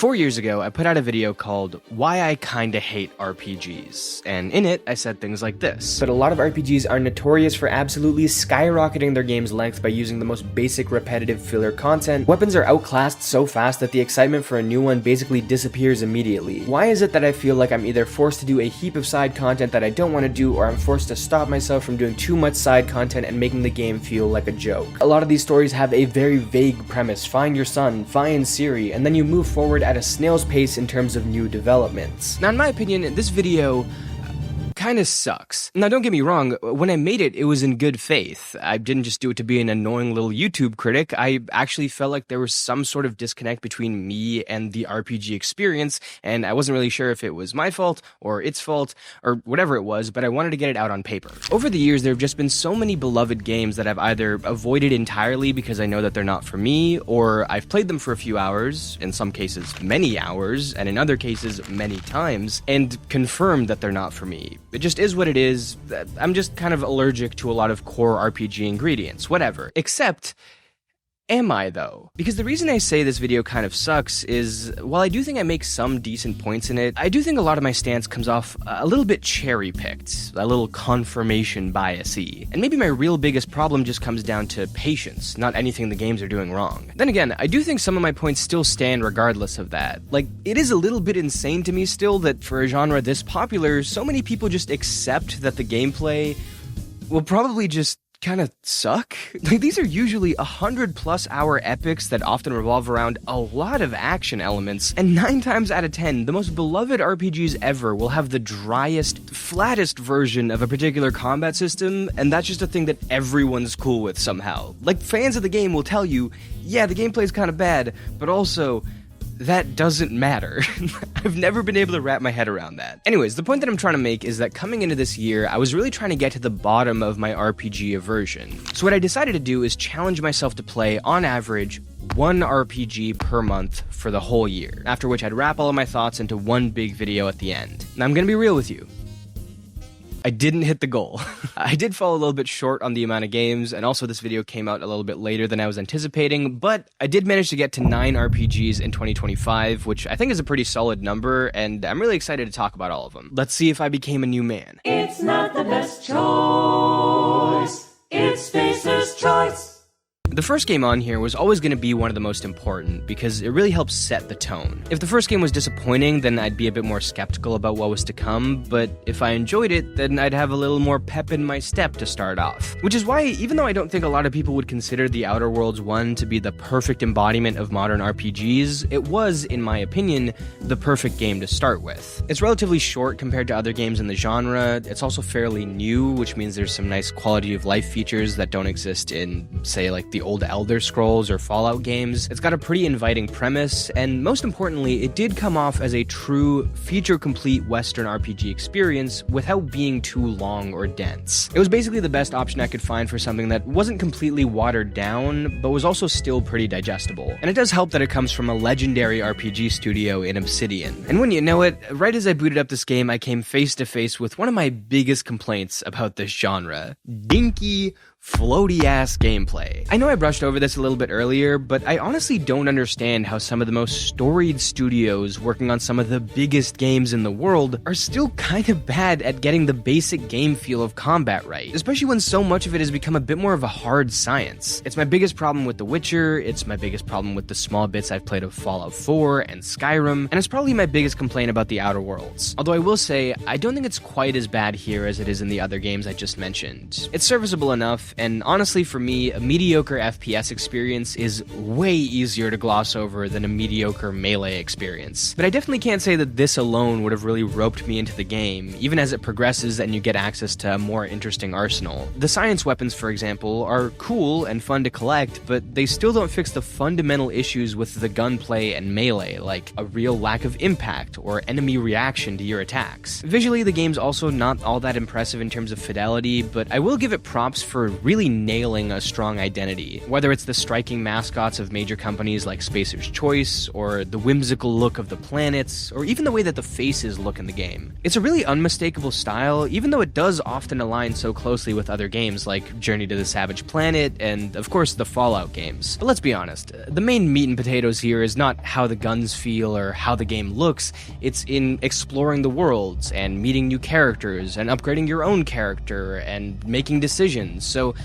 4 years ago, I put out a video called Why I Kinda Hate RPGs, and in it, I said things like this. But a lot of RPGs are notorious for absolutely skyrocketing their game's length by using the most basic repetitive filler content. Weapons are outclassed so fast that the excitement for a new one basically disappears immediately. Why is it that I feel like I'm either forced to do a heap of side content that I don't want to do, or I'm forced to stop myself from doing too much side content and making the game feel like a joke? A lot of these stories have a very vague premise: find your son, find Siri, and then you move forward at a snail's pace in terms of new developments. Now, in my opinion, this video kinda sucks. Now, don't get me wrong, when I made it, it was in good faith. I didn't just do it to be an annoying little YouTube critic. I actually felt like there was some sort of disconnect between me and the RPG experience, and I wasn't really sure if it was my fault, or its fault, or whatever it was, but I wanted to get it out on paper. Over the years, there have just been so many beloved games that I've either avoided entirely because I know that they're not for me, or I've played them for a few hours, in some cases many hours, and in other cases many times, and confirmed that they're not for me. It just is what it is. I'm just kind of allergic to a lot of core RPG ingredients, whatever. Except, am I though? Because the reason I say this video kind of sucks is, while I do think I make some decent points in it, I do think a lot of my stance comes off a little bit cherry-picked, a little confirmation bias-y. And maybe my real biggest problem just comes down to patience, not anything the games are doing wrong. Then again, I do think some of my points still stand regardless of that. Like, it is a little bit insane to me still that for a genre this popular, so many people just accept that the gameplay will probably just kind of suck. Like, these are usually 100+ hour epics that often revolve around a lot of action elements, and 9 times out of 10, the most beloved RPGs ever will have the driest, flattest version of a particular combat system, and that's just a thing that everyone's cool with somehow. Like, fans of the game will tell you, yeah, the gameplay's kind of bad, but also, that doesn't matter. I've never been able to wrap my head around that. Anyways, the point that I'm trying to make is that coming into this year, I was really trying to get to the bottom of my RPG aversion. So what I decided to do is challenge myself to play, on average, 1 RPG per month for the whole year, after which I'd wrap all of my thoughts into one big video at the end. Now, I'm gonna be real with you. I didn't hit the goal. I did fall a little bit short on the amount of games, and also this video came out a little bit later than I was anticipating, but I did manage to get to 9 RPGs in 2025, which I think is a pretty solid number, and I'm really excited to talk about all of them. Let's see if I became a new man. It's not the best choice, it's Facer's choice. The first game on here was always going to be one of the most important, because it really helps set the tone. If the first game was disappointing, then I'd be a bit more skeptical about what was to come, but if I enjoyed it, then I'd have a little more pep in my step to start off. Which is why, even though I don't think a lot of people would consider The Outer Worlds 1 to be the perfect embodiment of modern RPGs, it was, in my opinion, the perfect game to start with. It's relatively short compared to other games in the genre, it's also fairly new, which means there's some nice quality of life features that don't exist in, say, like the old Elder Scrolls or Fallout games. It's got a pretty inviting premise, and most importantly, it did come off as a true, feature-complete Western RPG experience without being too long or dense. It was basically the best option I could find for something that wasn't completely watered down, but was also still pretty digestible. And it does help that it comes from a legendary RPG studio in Obsidian. And when you know it, right as I booted up this game, I came face to face with one of my biggest complaints about this genre: dinky, floaty-ass gameplay. I know I brushed over this a little bit earlier, but I honestly don't understand how some of the most storied studios working on some of the biggest games in the world are still kind of bad at getting the basic game feel of combat right, especially when so much of it has become a bit more of a hard science. It's my biggest problem with The Witcher, it's my biggest problem with the small bits I've played of Fallout 4 and Skyrim, and it's probably my biggest complaint about The Outer Worlds. Although I will say, I don't think it's quite as bad here as it is in the other games I just mentioned. It's serviceable enough, and honestly for me, a mediocre FPS experience is way easier to gloss over than a mediocre melee experience. But I definitely can't say that this alone would have really roped me into the game, even as it progresses and you get access to a more interesting arsenal. The science weapons, for example, are cool and fun to collect, but they still don't fix the fundamental issues with the gunplay and melee, like a real lack of impact or enemy reaction to your attacks. Visually, the game's also not all that impressive in terms of fidelity, but I will give it props for really nailing a strong identity. Whether it's the striking mascots of major companies like Spacer's Choice, or the whimsical look of the planets, or even the way that the faces look in the game. It's a really unmistakable style, even though it does often align so closely with other games like Journey to the Savage Planet and, of course, the Fallout games. But let's be honest, the main meat and potatoes here is not how the guns feel or how the game looks, it's in exploring the worlds and meeting new characters and upgrading your own character and making decisions. So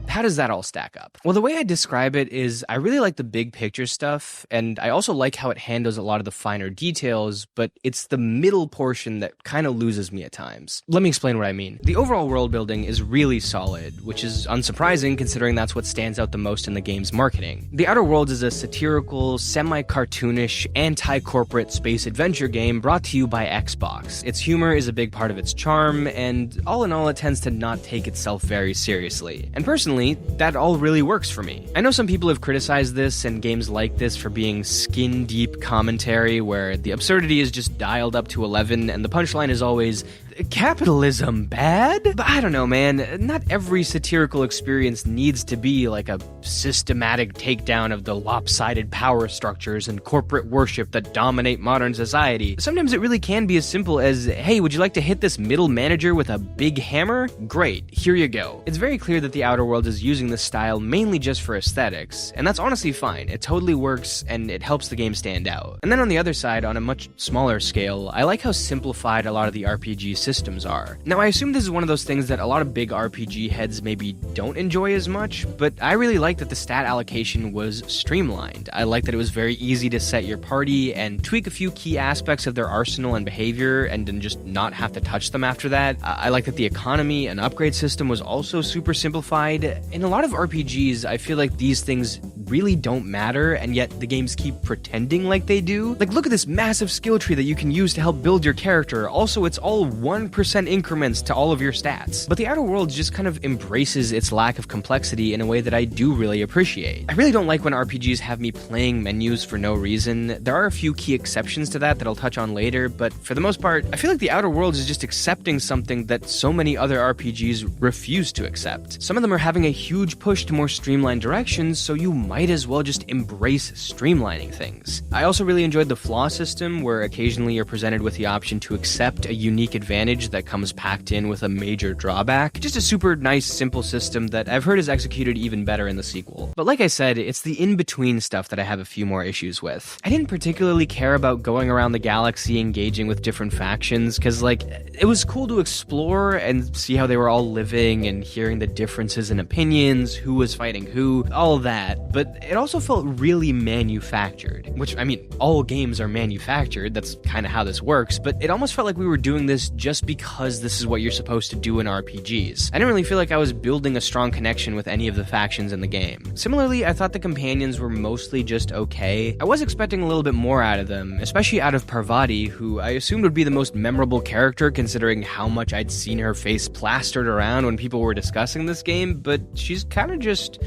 how does that all stack up? Well, the way I describe it is I really like the big picture stuff, and I also like how it handles a lot of the finer details, but it's the middle portion that kind of loses me at times. Let me explain what I mean. The overall world building is really solid, which is unsurprising considering that's what stands out the most in the game's marketing. The Outer Worlds is a satirical, semi-cartoonish, anti-corporate space adventure game brought to you by Xbox. Its humor is a big part of its charm, and all in all, it tends to not take itself very seriously. And personally, that all really works for me. I know some people have criticized this and games like this for being skin-deep commentary where the absurdity is just dialed up to 11 and the punchline is always, capitalism bad? But I don't know, man. Not every satirical experience needs to be like a systematic takedown of the lopsided power structures and corporate worship that dominate modern society. Sometimes it really can be as simple as, hey, would you like to hit this middle manager with a big hammer? Great, here you go. It's very clear that the Outer Worlds is using this style mainly just for aesthetics, and that's honestly fine. It totally works, and it helps the game stand out. And then on the other side, on a much smaller scale, I like how simplified a lot of the RPG systems are. Now, I assume this is one of those things that a lot of big RPG heads maybe don't enjoy as much, but I really like that the stat allocation was streamlined. I like that it was very easy to set your party and tweak a few key aspects of their arsenal and behavior and then just not have to touch them after that. I like that the economy and upgrade system was also super simplified. In a lot of RPGs, I feel like these things really don't matter, and yet the games keep pretending like they do. Like, look at this massive skill tree that you can use to help build your character. Also, it's all 1% increments to all of your stats. But the Outer Worlds just kind of embraces its lack of complexity in a way that I do really appreciate. I really don't like when RPGs have me playing menus for no reason. There are a few key exceptions to that I'll touch on later, but for the most part, I feel like the Outer Worlds is just accepting something that so many other RPGs refuse to accept. Some of them are having a huge push to more streamlined directions, so you might as well just embrace streamlining things. I also really enjoyed the flaw system, where occasionally you're presented with the option to accept a unique advantage that comes packed in with a major drawback. Just a super nice, simple system that I've heard is executed even better in the sequel. But like I said, it's the in-between stuff that I have a few more issues with. I didn't particularly care about going around the galaxy engaging with different factions, because like, it was cool to explore and see how they were all living and hearing the differences in opinions, who was fighting who, all that, but it also felt really manufactured, which, I mean, all games are manufactured, that's kind of how this works, but it almost felt like we were doing this just because this is what you're supposed to do in RPGs. I didn't really feel like I was building a strong connection with any of the factions in the game. Similarly, I thought the companions were mostly just okay. I was expecting a little bit more out of them, especially out of Parvati, who I assumed would be the most memorable character considering how much I'd seen her face plastered around when people were discussing this game, but she's kind of just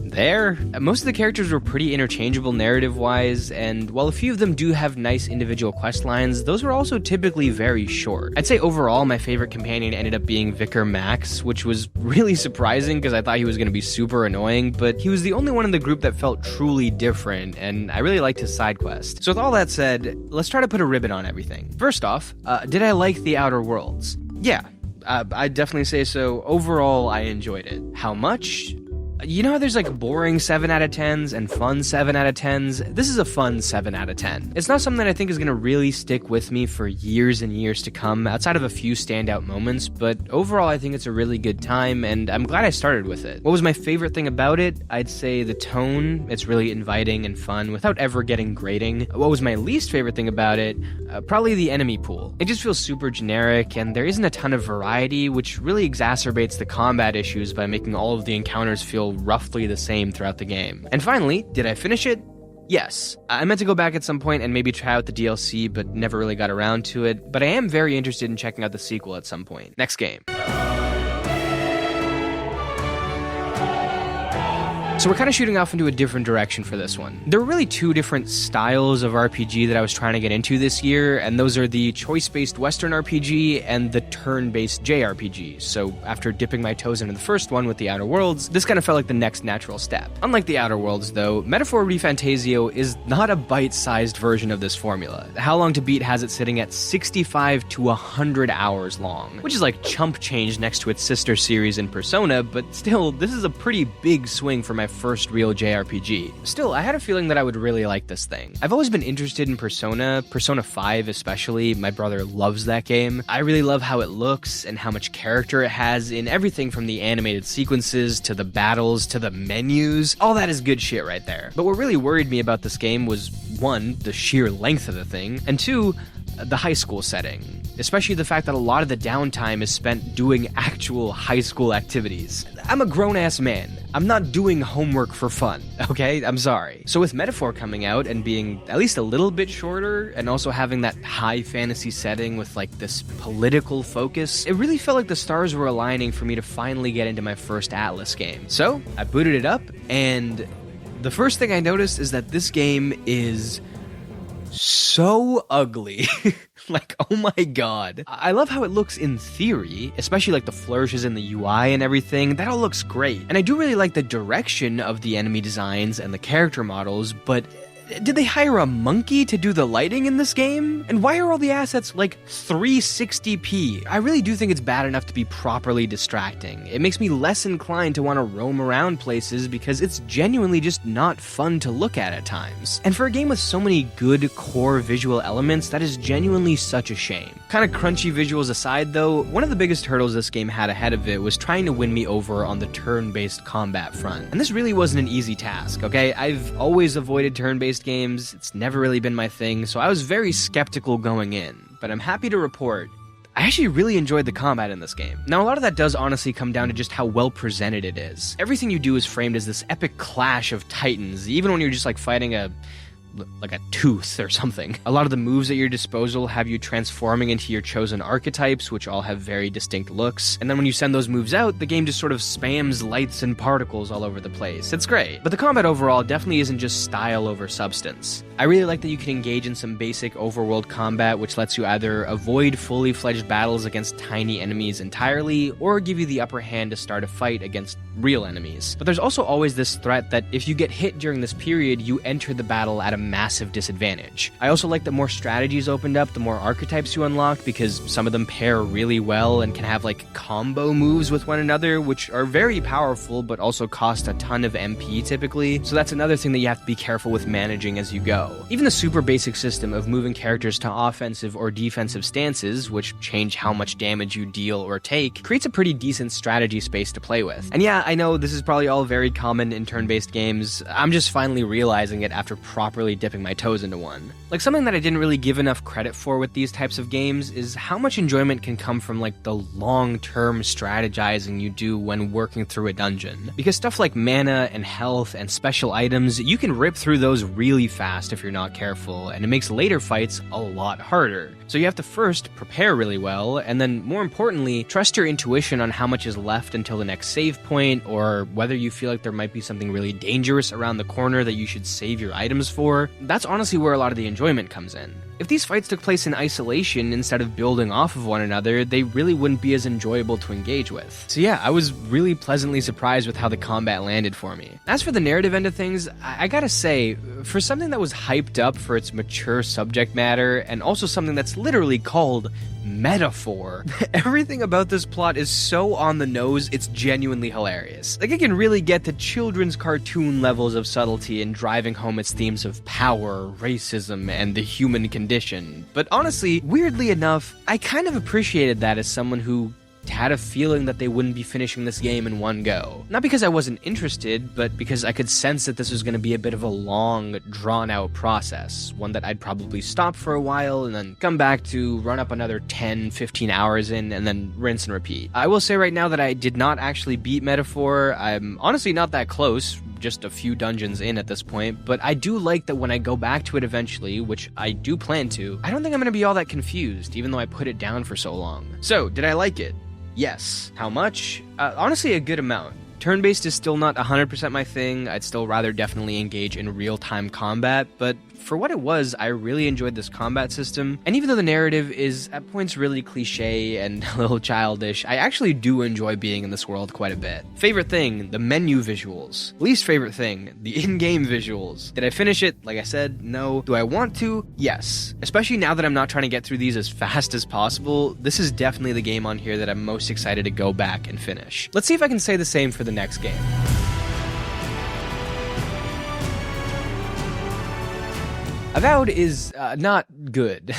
there. Most of the characters were pretty interchangeable narrative-wise, and while a few of them do have nice individual quest lines, those were also typically very short. I'd say overall my favorite companion ended up being Vicar Max, which was really surprising because I thought he was going to be super annoying, but he was the only one in the group that felt truly different, and I really liked his side quest. So with all that said, let's try to put a ribbon on everything. First off, did I like the Outer Worlds? Yeah, I'd definitely say so. Overall, I enjoyed it. How much? You know how there's like boring 7 out of 10s and fun 7 out of 10s? This is a fun 7 out of 10. It's not something that I think is going to really stick with me for years and years to come, outside of a few standout moments, but overall I think it's a really good time, and I'm glad I started with it. What was my favorite thing about it? I'd say the tone. It's really inviting and fun without ever getting grating. What was my least favorite thing about it? Probably the enemy pool. It just feels super generic, and there isn't a ton of variety, which really exacerbates the combat issues by making all of the encounters feel roughly the same throughout the game. And finally, did I finish it? Yes. I meant to go back at some point and maybe try out the DLC, but never really got around to it, but I am very interested in checking out the sequel at some point. Next game. So we're kind of shooting off into a different direction for this one. There were really two different styles of RPG that I was trying to get into this year, and those are the choice-based Western RPG and the turn-based JRPG. So after dipping my toes into the first one with the Outer Worlds, this kind of felt like the next natural step. Unlike the Outer Worlds, though, Metaphor ReFantazio is not a bite-sized version of this formula. How Long to Beat has it sitting at 65 to 100 hours long, which is like chump change next to its sister series in Persona, but still, this is a pretty big swing for my first real JRPG. Still, I had a feeling that I would really like this thing. I've always been interested in Persona 5 especially. My brother loves that game. I really love how it looks and how much character it has in everything from the animated sequences to the battles to the menus. All that is good shit right there. But what really worried me about this game was, one, the sheer length of the thing, and two, the high school setting, especially the fact that a lot of the downtime is spent doing actual high school activities. I'm a grown-ass man. I'm not doing homework for fun, okay? I'm sorry. So with Metaphor coming out and being at least a little bit shorter and also having that high fantasy setting with like this political focus, it really felt like the stars were aligning for me to finally get into my first Atlas game. So I booted it up, and the first thing I noticed is that this game is so ugly. Like, oh my god. I love how it looks in theory, especially like the flourishes in the UI and everything. That all looks great. And I do really like the direction of the enemy designs and the character models, but did they hire a monkey to do the lighting in this game? And why are all the assets like 360p? I really do think it's bad enough to be properly distracting. It makes me less inclined to want to roam around places because it's genuinely just not fun to look at times. And for a game with so many good core visual elements, that is genuinely such a shame. Kind of crunchy visuals aside though, one of the biggest hurdles this game had ahead of it was trying to win me over on the turn-based combat front. And this really wasn't an easy task, okay? I've always avoided turn-based games. It's never really been my thing, so I was very skeptical going in. But I'm happy to report I actually really enjoyed the combat in this game. Now, a lot of that does honestly come down to just how well presented it is. Everything you do is framed as this epic clash of titans, even when you're just like fighting a tooth or something. A lot of the moves at your disposal have you transforming into your chosen archetypes, which all have very distinct looks. And then when you send those moves out, the game just sort of spams lights and particles all over the place. It's great. But the combat overall definitely isn't just style over substance. I really like that you can engage in some basic overworld combat, which lets you either avoid fully fledged battles against tiny enemies entirely, or give you the upper hand to start a fight against real enemies. But there's also always this threat that if you get hit during this period, you enter the battle at a massive disadvantage. I also like that more strategies opened up, the more archetypes you unlock, because some of them pair really well and can have like combo moves with one another, which are very powerful but also cost a ton of MP typically. So that's another thing that you have to be careful with managing as you go. Even the super basic system of moving characters to offensive or defensive stances, which change how much damage you deal or take, creates a pretty decent strategy space to play with. And yeah, I know this is probably all very common in turn-based games. I'm just finally realizing it after properly dipping my toes into one. Like, something that I didn't really give enough credit for with these types of games is how much enjoyment can come from like the long-term strategizing you do when working through a dungeon. Because stuff like mana and health and special items, you can rip through those really fast if you're not careful, and it makes later fights a lot harder. So you have to first prepare really well, and then more importantly, trust your intuition on how much is left until the next save point, or whether you feel like there might be something really dangerous around the corner that you should save your items for. That's honestly where a lot of the enjoyment comes in. If these fights took place in isolation instead of building off of one another, they really wouldn't be as enjoyable to engage with. So yeah, I was really pleasantly surprised with how the combat landed for me. As for the narrative end of things, I gotta say, for something that was hyped up for its mature subject matter, and also something that's literally called metaphor, everything about this plot is so on the nose, it's genuinely hilarious. Like, it can really get to children's cartoon levels of subtlety in driving home its themes of power, racism, and the human condition. But honestly, weirdly enough, I kind of appreciated that as someone who had a feeling that they wouldn't be finishing this game in one go. Not because I wasn't interested, but because I could sense that this was going to be a bit of a long, drawn-out process, one that I'd probably stop for a while and then come back to, run up another 10, 15 hours in, and then rinse and repeat. I will say right now that I did not actually beat Metaphor. I'm honestly not that close, just a few dungeons in at this point, but I do like that when I go back to it eventually, which I do plan to, I don't think I'm going to be all that confused, even though I put it down for so long. So, did I like it? Yes. How much? Honestly, a good amount. Turn-based is still not 100% my thing. I'd still rather definitely engage in real-time combat, but for what it was, I really enjoyed this combat system. And even though the narrative is at points really cliche and a little childish, I actually do enjoy being in this world quite a bit. Favorite thing, the menu visuals. Least favorite thing, the in-game visuals. Did I finish it? Like I said, no. Do I want to? Yes. Especially now that I'm not trying to get through these as fast as possible, this is definitely the game on here that I'm most excited to go back and finish. Let's see if I can say the same for the next game. Avowed is not good.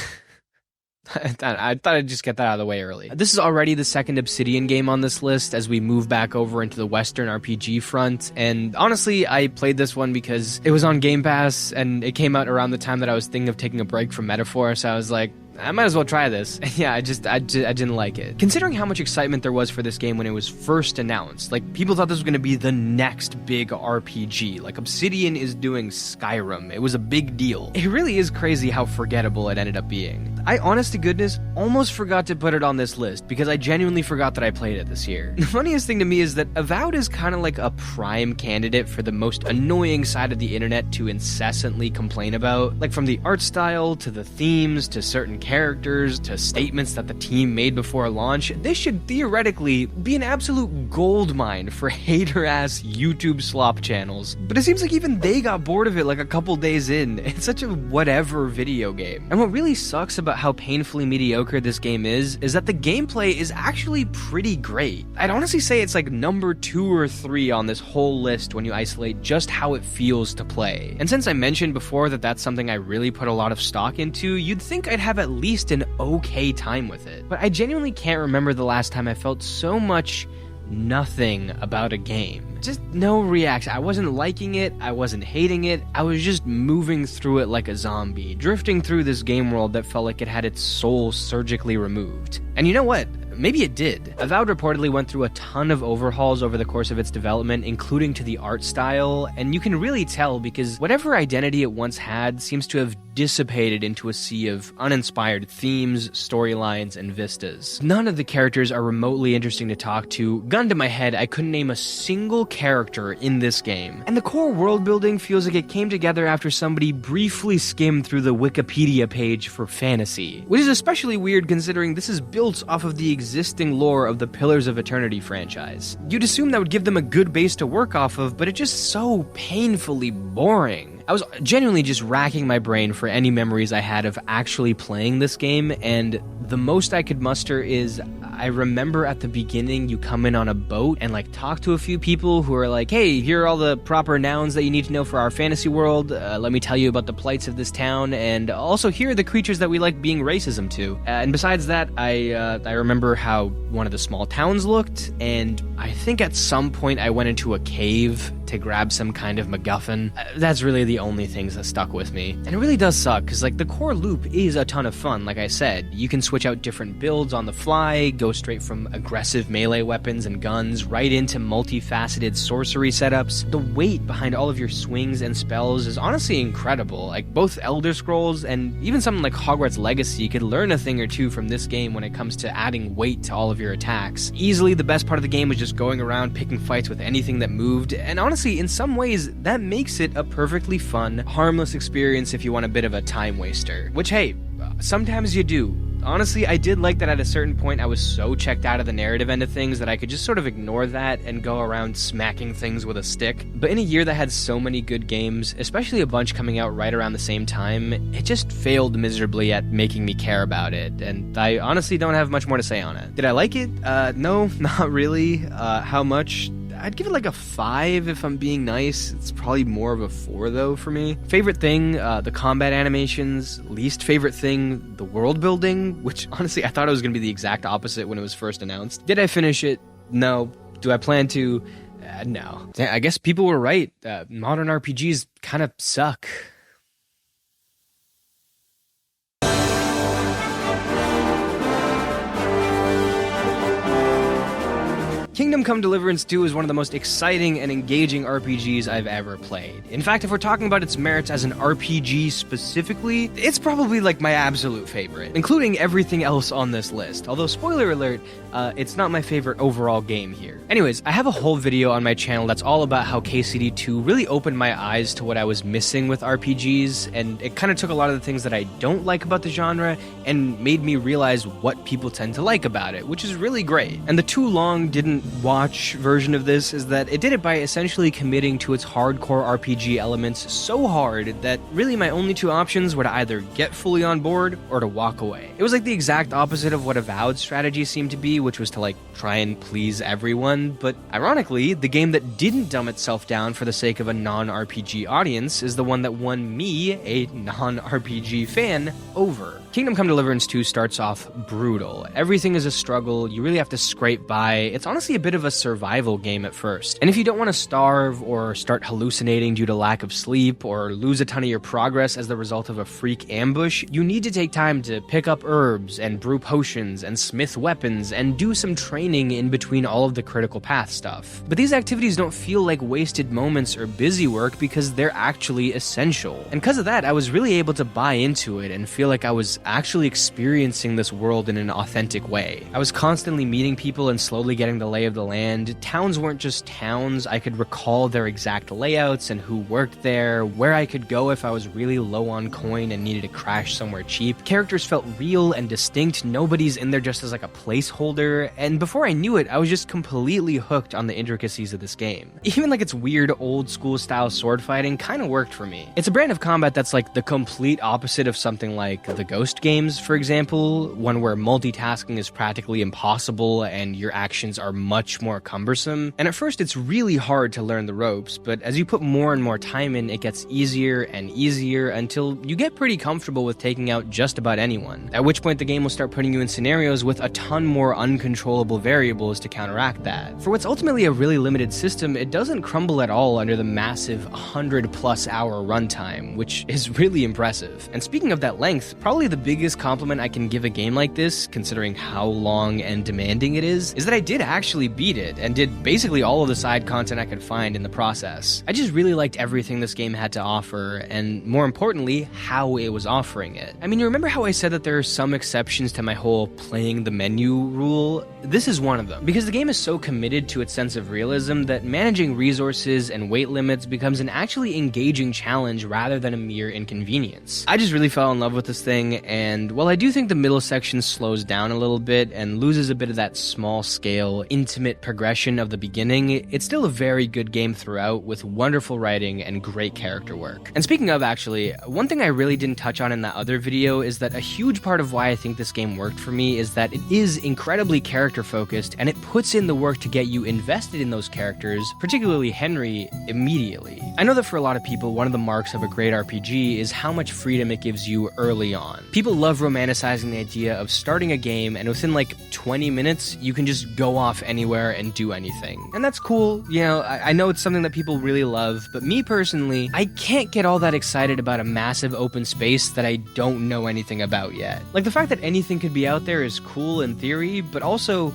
I thought I'd just get that out of the way early. This is already the second Obsidian game on this list as we move back over into the Western RPG front, and honestly, I played this one because it was on Game Pass, and it came out around the time that I was thinking of taking a break from Metaphor, so I was like, I might as well try this. Yeah, I didn't like it. Considering how much excitement there was for this game when it was first announced, like, people thought this was going to be the next big RPG. Like, Obsidian is doing Skyrim. It was a big deal. It really is crazy how forgettable it ended up being. I, honest to goodness, almost forgot to put it on this list because I genuinely forgot that I played it this year. The funniest thing to me is that Avowed is kind of like a prime candidate for the most annoying side of the internet to incessantly complain about. Like, from the art style, to the themes, to certain characters, to statements that the team made before launch, this should theoretically be an absolute goldmine for hater-ass YouTube slop channels. But it seems like even they got bored of it like a couple days in. It's such a whatever video game. And what really sucks about how painfully mediocre this game is that the gameplay is actually pretty great. I'd honestly say it's like number 2 or 3 on this whole list when you isolate just how it feels to play. And since I mentioned before that that's something I really put a lot of stock into, you'd think I'd have at least an okay time with it. But I genuinely can't remember the last time I felt so much nothing about a game. Just no reaction. I wasn't liking it, I wasn't hating it, I was just moving through it like a zombie, drifting through this game world that felt like it had its soul surgically removed. And you know what? Maybe it did. Avowed reportedly went through a ton of overhauls over the course of its development, including to the art style, and you can really tell because whatever identity it once had seems to have dissipated into a sea of uninspired themes, storylines, and vistas. None of the characters are remotely interesting to talk to. Gun to my head, I couldn't name a single character in this game. And the core world building feels like it came together after somebody briefly skimmed through the Wikipedia page for fantasy, which is especially weird considering this is built off of the existing lore of the Pillars of Eternity franchise. You'd assume that would give them a good base to work off of, but it's just so painfully boring. I was genuinely just racking my brain for any memories I had of actually playing this game, and the most I could muster is I remember at the beginning you come in on a boat and like talk to a few people who are like, hey, here are all the proper nouns that you need to know for our fantasy world, let me tell you about the plights of this town, and also here are the creatures that we like being racism to. And besides that, I remember how one of the small towns looked, and I think at some point I went into a cave to grab some kind of MacGuffin. That's really the only things that stuck with me. And it really does suck, because like the core loop is a ton of fun, like I said. You can switch out different builds on the fly, go straight from aggressive melee weapons and guns right into multifaceted sorcery setups. The weight behind all of your swings and spells is honestly incredible. Like both Elder Scrolls and even something like Hogwarts Legacy could learn a thing or two from this game when it comes to adding weight to all of your attacks. Easily the best part of the game was just going around picking fights with anything that moved, and honestly, in some ways, that makes it a perfectly fun, harmless experience if you want a bit of a time waster. Which, hey, sometimes you do. Honestly, I did like that at a certain point I was so checked out of the narrative end of things that I could just sort of ignore that and go around smacking things with a stick. But in a year that had so many good games, especially a bunch coming out right around the same time, it just failed miserably at making me care about it, and I honestly don't have much more to say on it. Did I like it? No, not really. How much? I'd give it like a 5 if I'm being nice. It's probably more of a 4 though for me. Favorite thing, the combat animations. Least favorite thing, the world building, which honestly I thought it was going to be the exact opposite when it was first announced. Did I finish it? No. Do I plan to? No. I guess people were right. Modern RPGs kind of suck. Kingdom Come Deliverance 2 is one of the most exciting and engaging RPGs I've ever played. In fact, if we're talking about its merits as an RPG specifically, it's probably like my absolute favorite, including everything else on this list. Although, spoiler alert, it's not my favorite overall game here. Anyways, I have a whole video on my channel that's all about how KCD2 really opened my eyes to what I was missing with RPGs, and it kind of took a lot of the things that I don't like about the genre and made me realize what people tend to like about it, which is really great. And the too long didn't watch version of this is that it did it by essentially committing to its hardcore RPG elements so hard that really my only two options were to either get fully on board or to walk away. It was like the exact opposite of what Avowed strategy seemed to be, which was to like try and please everyone, but ironically, the game that didn't dumb itself down for the sake of a non-RPG audience is the one that won me, a non-RPG fan, over. Kingdom Come Deliverance 2 starts off brutal. Everything is a struggle, you really have to scrape by. It's honestly a bit of a survival game at first. And if you don't want to starve or start hallucinating due to lack of sleep or lose a ton of your progress as the result of a freak ambush, you need to take time to pick up herbs and brew potions and smith weapons and do some training in between all of the critical path stuff. But these activities don't feel like wasted moments or busy work because they're actually essential. And because of that, I was really able to buy into it and feel like I was actually experiencing this world in an authentic way. I was constantly meeting people and slowly getting the lay of the land. Towns weren't just towns, I could recall their exact layouts and who worked there, where I could go if I was really low on coin and needed to crash somewhere cheap. Characters felt real and distinct, nobody's in there just as like a placeholder, and before I knew it, I was just completely hooked on the intricacies of this game. Even like its weird old school style sword fighting kind of worked for me. It's a brand of combat that's like the complete opposite of something like the Ghost games, for example, one where multitasking is practically impossible and your actions are much more cumbersome. And at first it's really hard to learn the ropes, but as you put more and more time in, it gets easier and easier until you get pretty comfortable with taking out just about anyone. At which point the game will start putting you in scenarios with a ton more uncontrollable variables to counteract that. For what's ultimately a really limited system, it doesn't crumble at all under the massive 100+ hour runtime, which is really impressive. And speaking of that length, probably the biggest compliment I can give a game like this, considering how long and demanding it is that I did actually beat it, and did basically all of the side content I could find in the process. I just really liked everything this game had to offer, and more importantly, how it was offering it. I mean, you remember how I said that there are some exceptions to my whole playing the menu rule? This is one of them, because the game is so committed to its sense of realism that managing resources and weight limits becomes an actually engaging challenge rather than a mere inconvenience. I just really fell in love with this thing, and while I do think the middle section slows down a little bit and loses a bit of that small-scale, intimate progression of the beginning, it's still a very good game throughout with wonderful writing and great character work. And speaking of, actually, one thing I really didn't touch on in that other video is that a huge part of why I think this game worked for me is that it is incredibly character-focused, and it puts in the work to get you invested in those characters, particularly Henry, immediately. I know that for a lot of people, one of the marks of a great RPG is how much freedom it gives you early on. People love romanticizing the idea of starting a game and within like 20 minutes, you can just go off anywhere and do anything. And that's cool, you know, I know it's something that people really love, but me personally, I can't get all that excited about a massive open space that I don't know anything about yet. Like, the fact that anything could be out there is cool in theory, but also,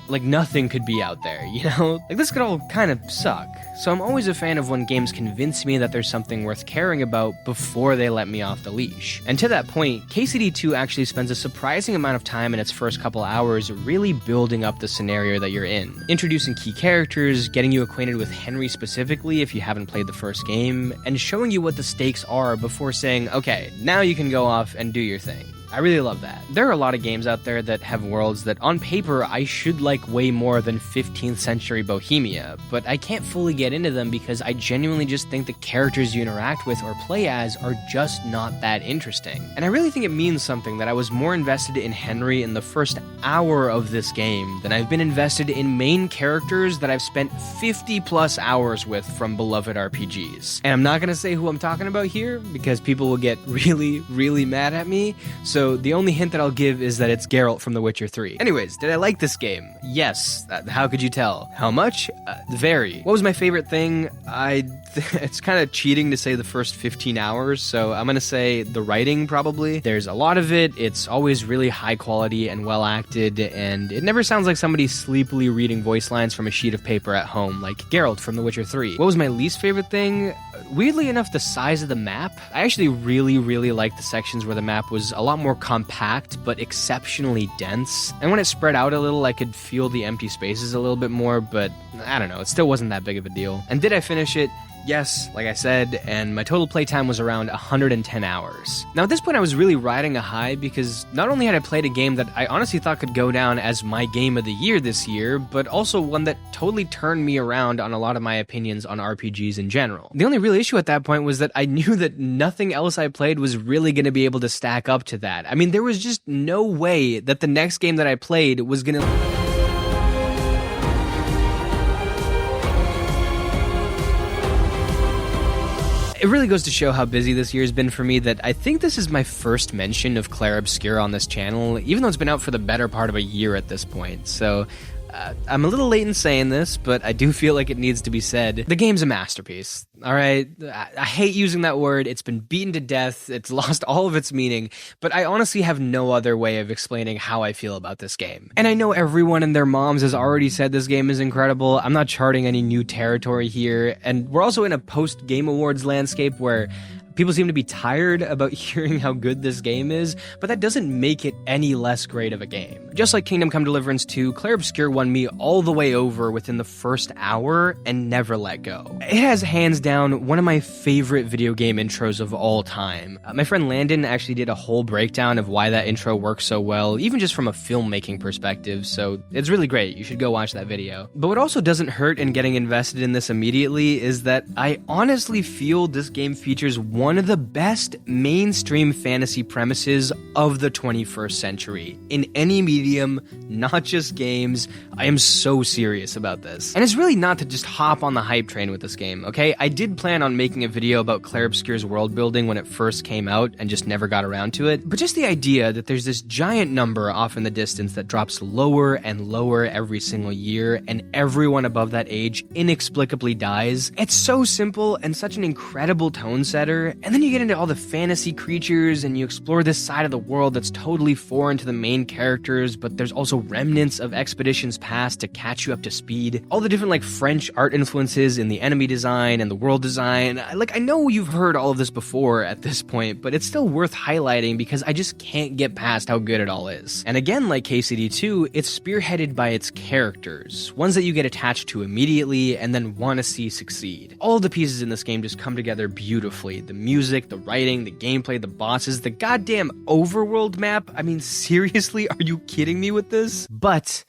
like, nothing could be out there, you know? Like, this could all kind of suck. So I'm always a fan of when games convince me that there's something worth caring about before they let me off the leash. And to that point, KCD2 actually spends a surprising amount of time in its first couple hours really building up the scenario that you're in. Introducing key characters, getting you acquainted with Henry specifically if you haven't played the first game, and showing you what the stakes are before saying, okay, now you can go off and do your thing. I really love that. There are a lot of games out there that have worlds that on paper I should like way more than 15th century Bohemia, but I can't fully get into them because I genuinely just think the characters you interact with or play as are just not that interesting. And I really think it means something that I was more invested in Henry in the first hour of this game than I've been invested in main characters that I've spent 50+ hours with from beloved RPGs. And I'm not gonna say who I'm talking about here because people will get really, really mad at me, so the only hint that I'll give is that it's Geralt from The Witcher 3. Anyways, did I like this game? Yes. How could you tell? How much? Very. What was my favorite thing? I it's kind of cheating to say the first 15 hours, so I'm gonna say the writing probably. There's a lot of it, it's always really high quality and well acted, and it never sounds like somebody sleepily reading voice lines from a sheet of paper at home, like Geralt from The Witcher 3. What was my least favorite thing? Weirdly enough, the size of the map. I actually really liked the sections where the map was a lot more compact, but exceptionally dense. And when it spread out a little, I could feel the empty spaces a little bit more, but I don't know, it still wasn't that big of a deal. And did I finish it? Yes, like I said, and my total playtime was around 110 hours. Now at this point I was really riding a high because not only had I played a game that I honestly thought could go down as my game of the year this year, but also one that totally turned me around on a lot of my opinions on RPGs in general. The only real issue at that point was that I knew that nothing else I played was really going to be able to stack up to that. I mean, there was just no way that the next game that I played was going to... It really goes to show how busy this year has been for me that I think this is my first mention of Clair Obscur on this channel, even though it's been out for the better part of a year at this point, so... I'm a little late in saying this, but I do feel like it needs to be said. The game's a masterpiece, alright? I hate using that word, it's been beaten to death, it's lost all of its meaning, but I honestly have no other way of explaining how I feel about this game. And I know everyone and their moms has already said this game is incredible, I'm not charting any new territory here, and we're also in a post-Game Awards landscape where people seem to be tired about hearing how good this game is, but that doesn't make it any less great of a game. Just like Kingdom Come Deliverance 2, Clair Obscur won me all the way over within the first hour and never let go. It has hands down one of my favorite video game intros of all time. My friend Landon actually did a whole breakdown of why that intro works so well, even just from a filmmaking perspective, so it's really great. You should go watch that video. But what also doesn't hurt in getting invested in this immediately is that I honestly feel this game features one of the best mainstream fantasy premises of the 21st century. In any medium, not just games, I am so serious about this. And it's really not to just hop on the hype train with this game, okay? I did plan on making a video about Clair Obscur's world building when it first came out and just never got around to it, but just the idea that there's this giant number off in the distance that drops lower and lower every single year, and everyone above that age inexplicably dies, it's so simple and such an incredible tone setter, and then you get into all the fantasy creatures and you explore this side of the world that's totally foreign to the main characters, but there's also remnants of expeditions past to catch you up to speed. All the different like French art influences in the enemy design and the world design. Like, I know you've heard all of this before at this point, but it's still worth highlighting because I just can't get past how good it all is. And again, like KCD2, it's spearheaded by its characters, ones that you get attached to immediately and then want to see succeed. All the pieces in this game just come together beautifully. The music, the writing, the gameplay, the bosses, the goddamn overworld map. I mean, seriously, are you kidding me with this? But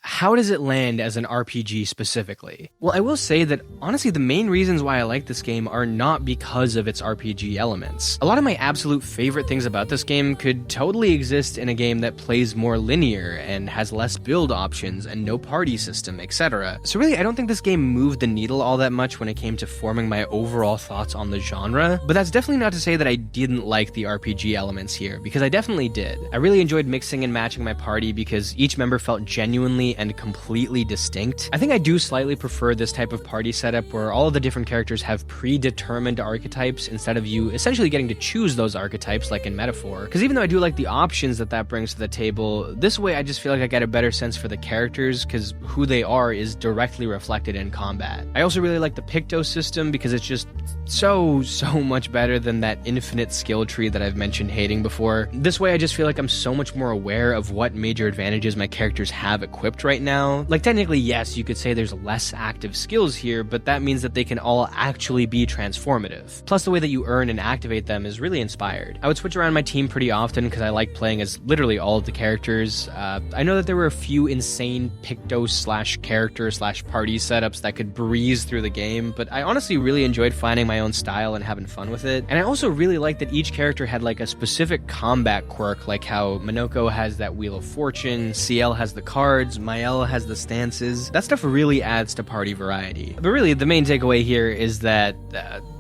how does it land as an RPG specifically? Well, I will say that honestly the main reasons why I like this game are not because of its RPG elements. A lot of my absolute favorite things about this game could totally exist in a game that plays more linear and has less build options and no party system, etc. So really, I don't think this game moved the needle all that much when it came to forming my overall thoughts on the genre, but that's definitely not to say that I didn't like the RPG elements here, because I definitely did. I really enjoyed mixing and matching my party because each member felt genuinely and completely distinct. I think I do slightly prefer this type of party setup where all of the different characters have predetermined archetypes instead of you essentially getting to choose those archetypes like in Metaphor. Because even though I do like the options that brings to the table, this way I just feel like I get a better sense for the characters because who they are is directly reflected in combat. I also really like the Picto system because it's just so much better than that infinite skill tree that I've mentioned hating before. This way I just feel like I'm so much more aware of what major advantages my characters have equipped right now. Like technically, yes, you could say there's less active skills here, but that means that they can all actually be transformative. Plus the way that you earn and activate them is really inspired. I would switch around my team pretty often because I like playing as literally all of the characters. I know that there were a few insane Picto/character/party setups that could breeze through the game, but I honestly really enjoyed finding my own style and having fun with it. And I also really liked that each character had like a specific combat quirk, like how Minoko has that Wheel of Fortune, CL has the cards, Mael has the stances. That stuff really adds to party variety. But really, the main takeaway here is that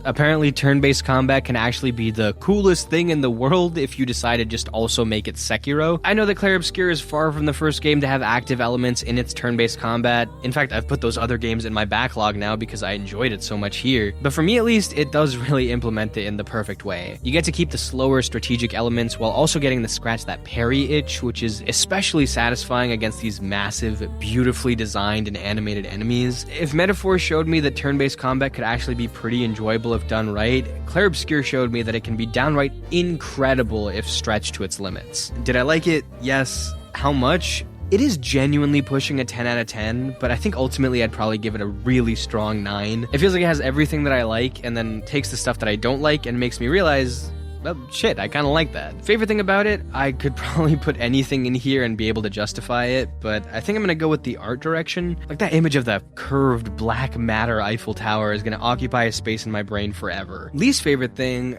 apparently turn-based combat can actually be the coolest thing in the world if you decide to just also make it Sekiro. I know that Clair Obscur is far from the first game to have active elements in its turn-based combat. In fact, I've put those other games in my backlog now because I enjoyed it so much here. But for me at least, it does really implement it in the perfect way. You get to keep the slower strategic elements while also getting to scratch that parry itch, which is especially satisfying against these massive, beautifully designed and animated enemies. If Metaphor showed me that turn-based combat could actually be pretty enjoyable if done right, Clair Obscur showed me that it can be downright incredible if stretched to its limits. Did I like it? Yes. How much? It is genuinely pushing a 10 out of 10, but I think ultimately I'd probably give it a really strong 9. It feels like it has everything that I like and then takes the stuff that I don't like and makes me realize, well, shit, I kind of like that. Favorite thing about it, I could probably put anything in here and be able to justify it, but I think I'm gonna go with the art direction. Like that image of the curved black matter Eiffel Tower is gonna occupy a space in my brain forever. Least favorite thing,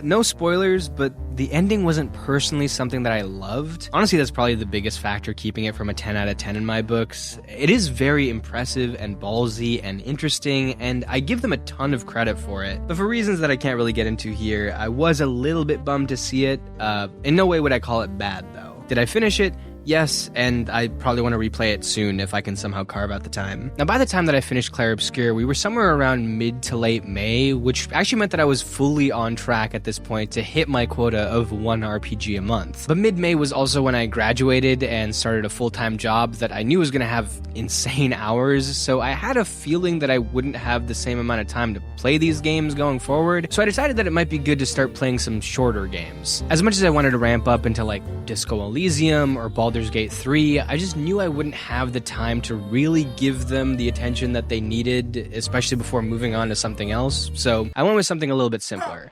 no spoilers, but the ending wasn't personally something that I loved. Honestly, that's probably the biggest factor keeping it from a 10 out of 10 in my books. It is very impressive and ballsy and interesting, and I give them a ton of credit for it. But for reasons that I can't really get into here, I was a little bit bummed to see it. In no way would I call it bad, though. Did I finish it? Yes, and I probably want to replay it soon if I can somehow carve out the time. Now, by the time that I finished Clair Obscur, we were somewhere around mid to late May, which actually meant that I was fully on track at this point to hit my quota of 1 RPG a month. But mid-May was also when I graduated and started a full-time job that I knew was going to have insane hours, so I had a feeling that I wouldn't have the same amount of time to play these games going forward, so I decided that it might be good to start playing some shorter games. As much as I wanted to ramp up into like Disco Elysium or Baldur's Gate 3, I just knew I wouldn't have the time to really give them the attention that they needed, especially before moving on to something else, so I went with something a little bit simpler.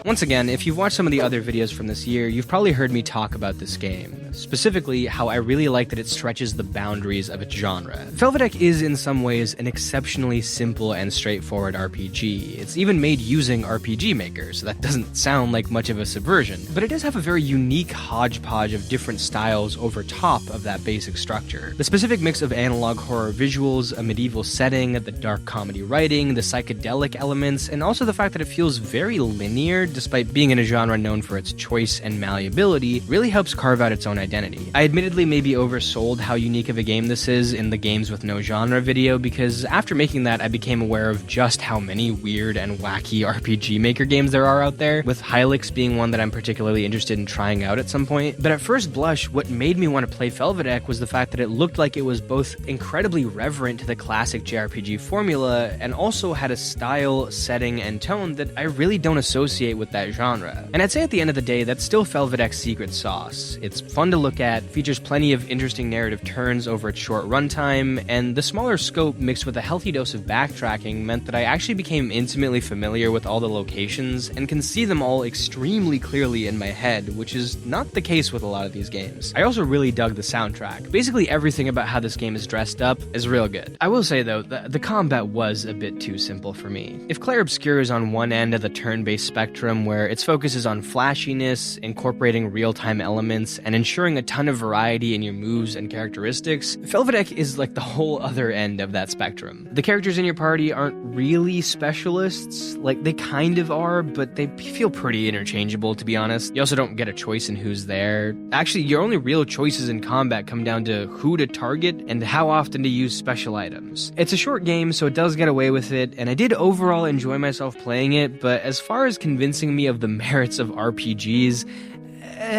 Once again, if you've watched some of the other videos from this year, you've probably heard me talk about this game. Specifically, how I really like that it stretches the boundaries of its genre. Felvidek is in some ways an exceptionally simple and straightforward RPG. It's even made using RPG Maker, so that doesn't sound like much of a subversion. But it does have a very unique hodgepodge of different styles over top of that basic structure. The specific mix of analog horror visuals, a medieval setting, the dark comedy writing, the psychedelic elements, and also the fact that it feels very linear despite being in a genre known for its choice and malleability, really helps carve out its own identity. I admittedly maybe oversold how unique of a game this is in the Games with No Genre video, because after making that I became aware of just how many weird and wacky RPG Maker games there are out there, with Hylix being one that I'm particularly interested in trying out at some point. But at first blush, what made me want to play Felvidek was the fact that it looked like it was both incredibly reverent to the classic JRPG formula, and also had a style, setting, and tone that I really don't associate with that genre. And I'd say at the end of the day, that's still Felvidek's secret sauce. It's fun to look at, features plenty of interesting narrative turns over its short runtime, and the smaller scope mixed with a healthy dose of backtracking meant that I actually became intimately familiar with all the locations and can see them all extremely clearly in my head, which is not the case with a lot of these games. I also really dug the soundtrack. Basically everything about how this game is dressed up is real good. I will say though, the combat was a bit too simple for me. If Clair Obscur is on one end of the turn-based spectrum where its focus is on flashiness, incorporating real-time elements, and ensuring a ton of variety in your moves and characteristics, Felvidek is like the whole other end of that spectrum. The characters in your party aren't really specialists, like they kind of are, but they feel pretty interchangeable, to be honest. You also don't get a choice in who's there. Actually, your only real choices in combat come down to who to target and how often to use special items. It's a short game, so it does get away with it, and I did overall enjoy myself playing it, but as far as convincing me of the merits of RPGs,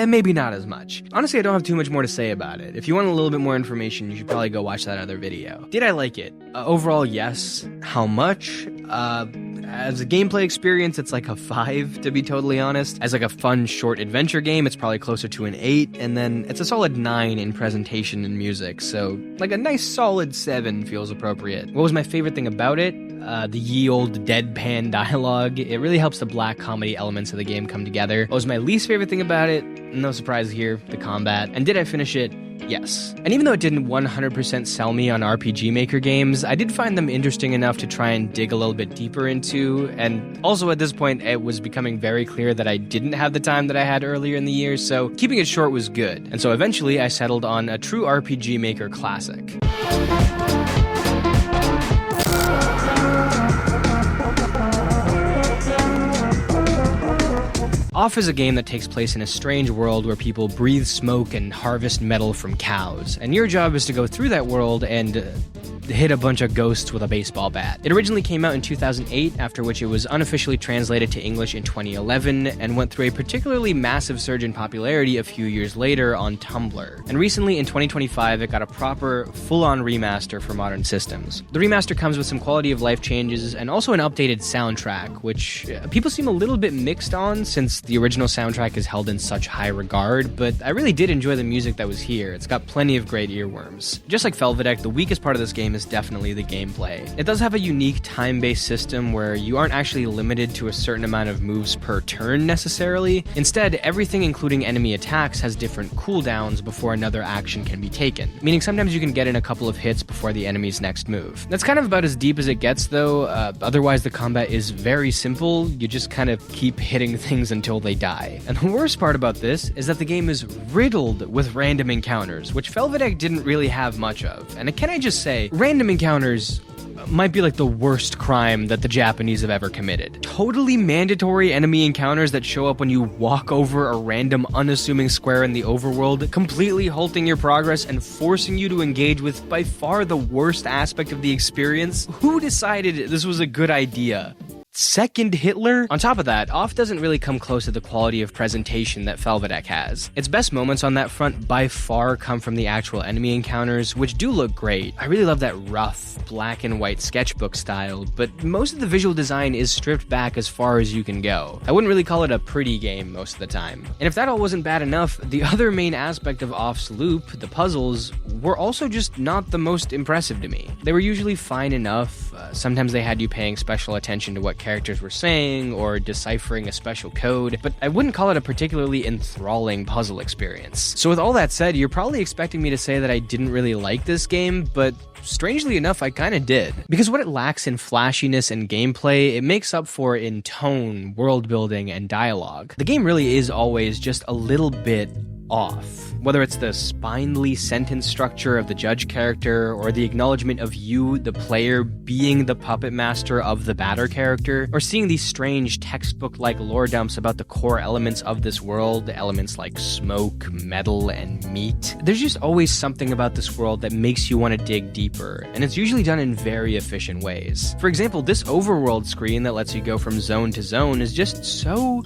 maybe not as much. Honestly, I don't have too much more to say about it. If you want a little bit more information, you should probably go watch that other video. Did I like it? Overall, yes. How much? As a gameplay experience, it's like a 5, to be totally honest. As like a fun, short adventure game, it's probably closer to an 8, and then it's a solid 9 in presentation and music, so like a nice solid 7 feels appropriate. What was my favorite thing about it? The ye old deadpan dialogue. It really helps the black comedy elements of the game come together. What was my least favorite thing about it? No surprise here, the combat. And did I finish it? yes. And even though it didn't 100% sell me on RPG Maker games, I did find them interesting enough to try and dig a little bit deeper into, and also at this point it was becoming very clear that I didn't have the time that I had earlier in the year, so keeping it short was good. And so eventually I settled on a true RPG Maker classic. Off is a game that takes place in a strange world where people breathe smoke and harvest metal from cows, and your job is to go through that world and hit a bunch of ghosts with a baseball bat. It originally came out in 2008, after which it was unofficially translated to English in 2011, and went through a particularly massive surge in popularity a few years later on Tumblr. And recently, in 2025, it got a proper, full-on remaster for modern systems. The remaster comes with some quality of life changes, and also an updated soundtrack, which people seem a little bit mixed on, since the original soundtrack is held in such high regard, but I really did enjoy the music that was here. It's got plenty of great earworms. Just like Felvidek, the weakest part of this game is definitely the gameplay. It does have a unique time-based system where you aren't actually limited to a certain amount of moves per turn necessarily. Instead, everything including enemy attacks has different cooldowns before another action can be taken, meaning sometimes you can get in a couple of hits before the enemy's next move. That's kind of about as deep as it gets though, otherwise the combat is very simple. You just kind of keep hitting things until they die. And the worst part about this is that the game is riddled with random encounters, which Felvidek didn't really have much of. And can I just say, random encounters might be like the worst crime that the Japanese have ever committed. Totally mandatory enemy encounters that show up when you walk over a random unassuming square in the overworld, completely halting your progress and forcing you to engage with by far the worst aspect of the experience. Who decided this was a good idea? Second Hitler? On top of that, Off doesn't really come close to the quality of presentation that Felvidek has. Its best moments on that front by far come from the actual enemy encounters, which do look great. I really love that rough, black and white sketchbook style, but most of the visual design is stripped back as far as you can go. I wouldn't really call it a pretty game most of the time. And if that all wasn't bad enough, the other main aspect of Off's loop, the puzzles, were also just not the most impressive to me. They were usually fine enough. Sometimes they had you paying special attention to what characters were saying or deciphering a special code, but I wouldn't call it a particularly enthralling puzzle experience. So with all that said, you're probably expecting me to say that I didn't really like this game, but strangely enough, I kinda did. Because what it lacks in flashiness and gameplay, it makes up for in tone, world building, and dialogue. The game really is always just a little bit off. Whether it's the spindly sentence structure of the judge character, or the acknowledgement of you, the player, being the puppet master of the batter character, or seeing these strange textbook-like lore dumps about the core elements of this world, elements like smoke, metal, and meat. There's just always something about this world that makes you want to dig deeper, and it's usually done in very efficient ways. For example, this overworld screen that lets you go from zone to zone is just so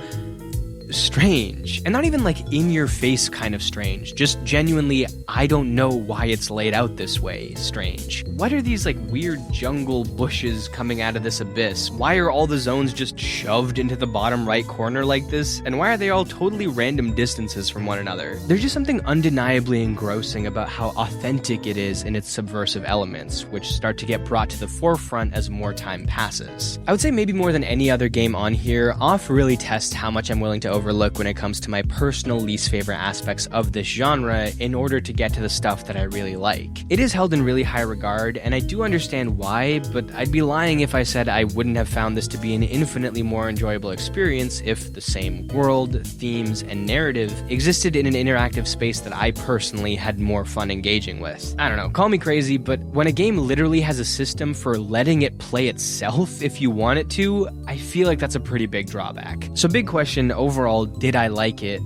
strange, and not even like in your face kind of strange, just genuinely I don't know why it's laid out this way strange. What are these like weird jungle bushes coming out of this abyss? Why are all the zones just shoved into the bottom right corner like this? And why are they all totally random distances from one another? There's just something undeniably engrossing about how authentic it is in its subversive elements, which start to get brought to the forefront as more time passes. I would say maybe more than any other game on here, Off really tests how much I'm willing to overlook when it comes to my personal least favorite aspects of this genre in order to get to the stuff that I really like. It is held in really high regard, and I do understand why, but I'd be lying if I said I wouldn't have found this to be an infinitely more enjoyable experience if the same world, themes, and narrative existed in an interactive space that I personally had more fun engaging with. I don't know, call me crazy, but when a game literally has a system for letting it play itself if you want it to, I feel like that's a pretty big drawback. So big question, overall, did I like it?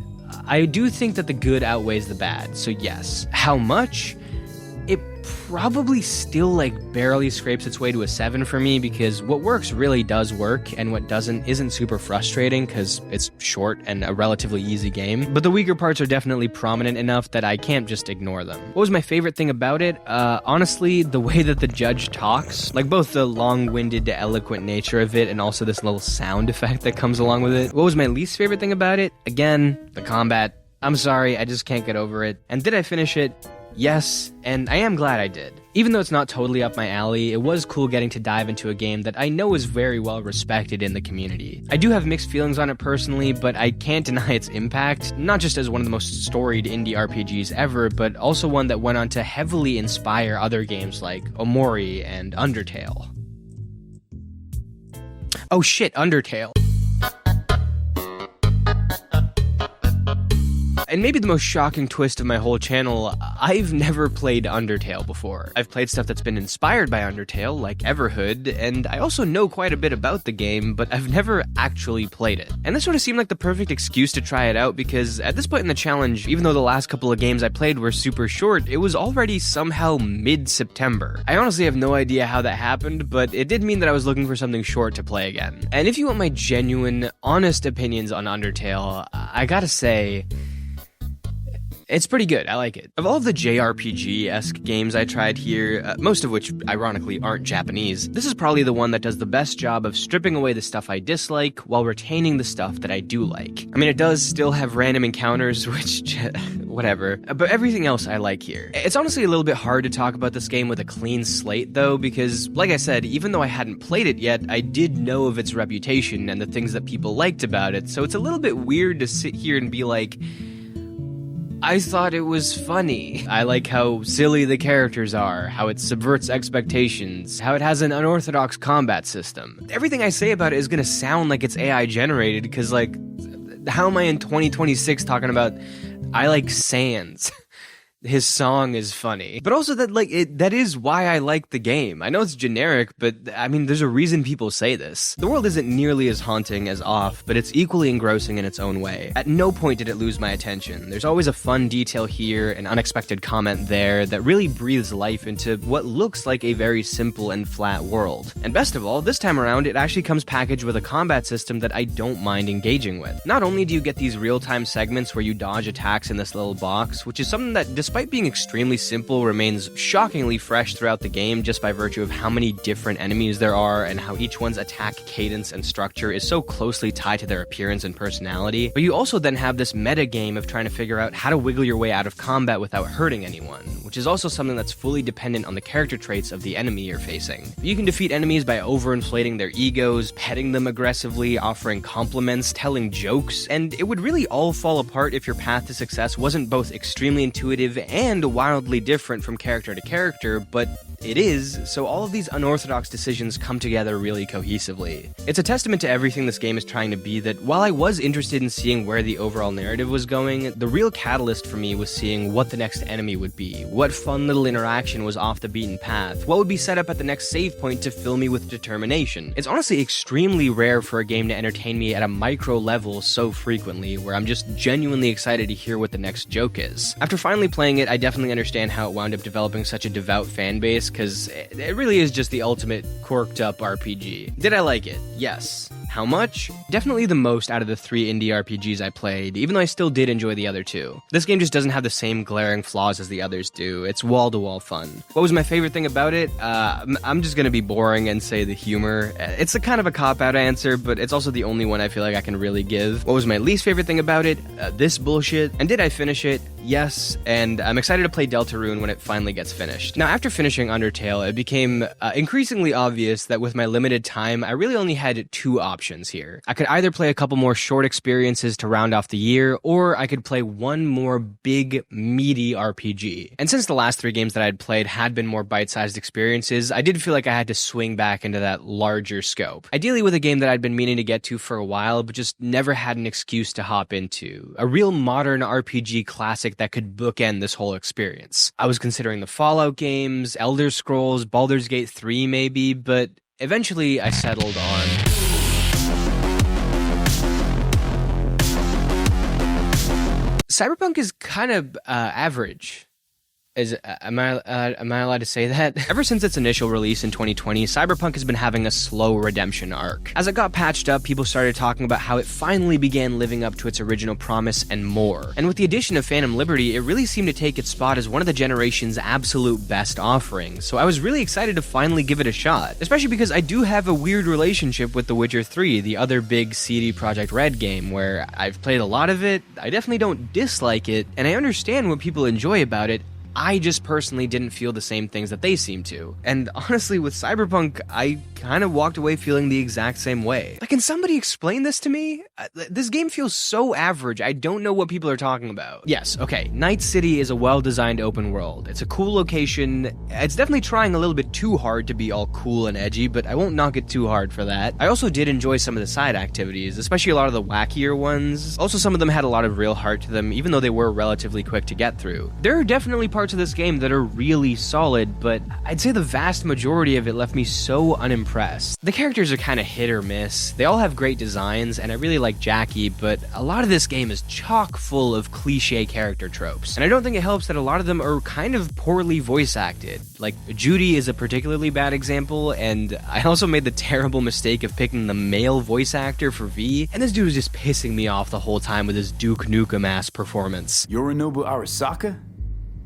I do think that the good outweighs the bad, so yes. How much? It probably still like barely scrapes its way to a 7 for me, because what works really does work, and what doesn't isn't super frustrating because it's short and a relatively easy game. But the weaker parts are definitely prominent enough that I can't just ignore them. What was my favorite thing about it? Honestly, the way that the judge talks, like both the long-winded, eloquent nature of it and also this little sound effect that comes along with it. What was my least favorite thing about it? Again, the combat. I'm sorry, I just can't get over it. And did I finish it? Yes, and I am glad I did. Even though it's not totally up my alley, it was cool getting to dive into a game that I know is very well respected in the community. I do have mixed feelings on it personally, but I can't deny its impact, not just as one of the most storied indie RPGs ever, but also one that went on to heavily inspire other games like Omori and Undertale. Oh shit, Undertale. And maybe the most shocking twist of my whole channel, I've never played Undertale before. I've played stuff that's been inspired by Undertale, like Everhood, and I also know quite a bit about the game, but I've never actually played it. And this sort of seemed like the perfect excuse to try it out, because at this point in the challenge, even though the last couple of games I played were super short, it was already somehow mid-September. I honestly have no idea how that happened, but it did mean that I was looking for something short to play again. And if you want my genuine, honest opinions on Undertale, I gotta say, it's pretty good, I like it. Of all of the JRPG-esque games I tried here, most of which ironically aren't Japanese, this is probably the one that does the best job of stripping away the stuff I dislike while retaining the stuff that I do like. I mean, it does still have random encounters, which, whatever, but everything else I like here. It's honestly a little bit hard to talk about this game with a clean slate though, because, like I said, even though I hadn't played it yet, I did know of its reputation and the things that people liked about it, so it's a little bit weird to sit here and be like, I thought it was funny. I like how silly the characters are, how it subverts expectations, how it has an unorthodox combat system. Everything I say about it is gonna sound like it's AI generated, because, like, how am I in 2026 talking about I like Sans? His song is funny. But also that, like, that is why I like the game. I know it's generic, but, I mean, there's a reason people say this. The world isn't nearly as haunting as Off, but it's equally engrossing in its own way. At no point did it lose my attention. There's always a fun detail here, an unexpected comment there, that really breathes life into what looks like a very simple and flat world. And best of all, this time around, it actually comes packaged with a combat system that I don't mind engaging with. Not only do you get these real-time segments where you dodge attacks in this little box, which is something that, despite being extremely simple, remains shockingly fresh throughout the game just by virtue of how many different enemies there are and how each one's attack cadence and structure is so closely tied to their appearance and personality, but you also then have this meta game of trying to figure out how to wiggle your way out of combat without hurting anyone, which is also something that's fully dependent on the character traits of the enemy you're facing. You can defeat enemies by overinflating their egos, petting them aggressively, offering compliments, telling jokes, and it would really all fall apart if your path to success wasn't both extremely intuitive and wildly different from character to character, but it is, so all of these unorthodox decisions come together really cohesively. It's a testament to everything this game is trying to be that while I was interested in seeing where the overall narrative was going, the real catalyst for me was seeing what the next enemy would be, what fun little interaction was off the beaten path, what would be set up at the next save point to fill me with determination. It's honestly extremely rare for a game to entertain me at a micro level so frequently, where I'm just genuinely excited to hear what the next joke is. After finally playing it, I definitely understand how it wound up developing such a devout fanbase, because it really is just the ultimate corked up RPG. Did I like it? Yes. How much? Definitely the most out of the 3 indie RPGs I played, even though I still did enjoy the other 2. This game just doesn't have the same glaring flaws as the others do. It's wall-to-wall fun. What was my favorite thing about it? I'm just gonna be boring and say the humor. It's a kind of a cop-out answer, but it's also the only one I feel like I can really give. What was my least favorite thing about it? This bullshit. And did I finish it? Yes, and I'm excited to play Deltarune when it finally gets finished. Now, after finishing Undertale, it became increasingly obvious that with my limited time, I really only had 2 options here. I could either play a couple more short experiences to round off the year, or I could play one more big, meaty RPG. And since the last 3 games that I had played had been more bite-sized experiences, I did feel like I had to swing back into that larger scope. Ideally with a game that I'd been meaning to get to for a while, but just never had an excuse to hop into. A real modern RPG classic that could bookend this whole experience. I was considering the Fallout games, Elder Scrolls, Baldur's Gate 3 maybe, but eventually I settled on Cyberpunk is kind of average. Am I allowed to say that? Ever since its initial release in 2020, Cyberpunk has been having a slow redemption arc. As it got patched up, people started talking about how it finally began living up to its original promise and more. And with the addition of Phantom Liberty, it really seemed to take its spot as one of the generation's absolute best offerings. So I was really excited to finally give it a shot, especially because I do have a weird relationship with The Witcher 3, the other big CD Projekt Red game, where I've played a lot of it, I definitely don't dislike it, and I understand what people enjoy about it. I just personally didn't feel the same things that they seem to. And honestly, with Cyberpunk, I kind of walked away feeling the exact same way. Like, can somebody explain this to me? This game feels so average, I don't know what people are talking about. Yes, okay, Night City is a well-designed open world. It's a cool location. It's definitely trying a little bit too hard to be all cool and edgy, but I won't knock it too hard for that. I also did enjoy some of the side activities, especially a lot of the wackier ones. Also, some of them had a lot of real heart to them, even though they were relatively quick to get through. There are definitely parts of this game that are really solid, but I'd say the vast majority of it left me so unimpressed. The characters are kind of hit or miss. They all have great designs, and I really like Jackie, but a lot of this game is chock full of cliche character tropes. And I don't think it helps that a lot of them are kind of poorly voice acted. Like, Judy is a particularly bad example, and I also made the terrible mistake of picking the male voice actor for V, and this dude was just pissing me off the whole time with his Duke Nukem-ass performance. Yorinobu Arasaka?